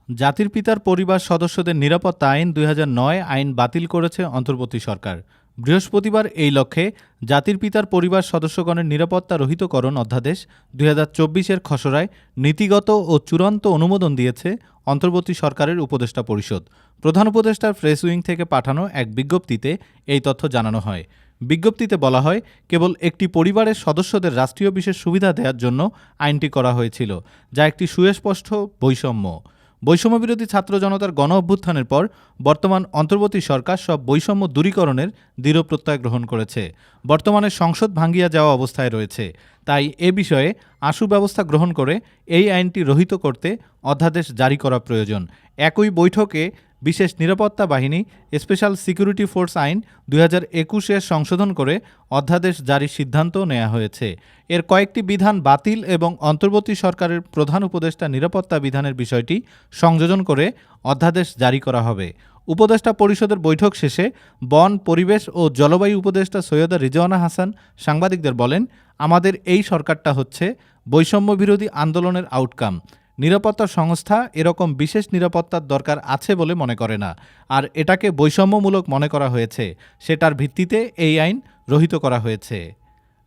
জাতির পিতার পরিবার সদস্যদের নিরাপত্তা আইন ২০০৯ আইন বাতিল করেছে অন্তর্বর্তী সরকার। বৃহস্পতিবার এই লক্ষ্যে জাতির পিতার পরিবার সদস্যগণের নিরাপত্তা রহিতকরণ অধ্যাদেশ ২০২৪-এর খসড়ায় নীতিগত ও চূড়ান্ত অনুমোদন দিয়েছে অন্তর্বর্তী সরকারের উপদেষ্টা পরিষদ। প্রধান উপদেষ্টার প্রেস উইং থেকে পাঠানো এক বিজ্ঞপ্তিতে এই তথ্য জানানো হয়। বিজ্ঞপ্তিতে বলা হয়, কেবল একটি পরিবারের সদস্যদের রাষ্ট্রীয় বিশেষ সুবিধা দেওয়ার জন্য আইনটি করা হয়েছিল, যা একটি সুস্পষ্ট বৈষম্যবিরোধী ছাত্র জনতার গণ অভ্যুত্থানের পর বর্তমান অন্তর্বর্তী সরকার সব বৈষম্য দূরীকরণের দৃঢ় প্রত্যয় গ্রহণ করেছে। বর্তমানে সংসদ ভাঙ্গিয়া যাওয়া অবস্থায় রয়েছে, তাই এ বিষয়ে আশু ব্যবস্থা গ্রহণ করে এই আইনটি রহিত করতে অধ্যাদেশ জারি করা প্রয়োজন। একই বৈঠকে বিশেষ নিরাপত্তা বাহিনী স্পেশাল সিকিউরিটি ফোর্স আইন ২০২১-এর সংশোধন করে অধ্যাদেশ জারির সিদ্ধান্ত নেওয়া হয়েছে। এর কয়েকটি বিধান বাতিল এবং অন্তর্বর্তী সরকারের প্রধান উপদেষ্টা নিরাপত্তা বিধানের বিষয়টি সংযোজন করে অধ্যাদেশ জারি করা হবে। উপদেষ্টা পরিষদের বৈঠক শেষে বন, পরিবেশ ও জলবায়ু উপদেষ্টা সৈয়দা রিজওয়ানা হাসান সাংবাদিকদের বলেন, আমাদের এই সরকারটা হচ্ছে বৈষম্য বিরোধী আন্দোলনের আউটকাম। নিরাপত্তা সংস্থা এরকম বিশেষ নিরাপত্তার দরকার আছে বলে মনে করে না, আর এটাকে বৈষম্যমূলক মনে করা হয়েছে, সেটার ভিত্তিতে এই আইন রহিত করা হয়েছে।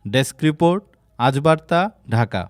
ডেস্ক রিপোর্ট, আজ বার্তা, ঢাকা।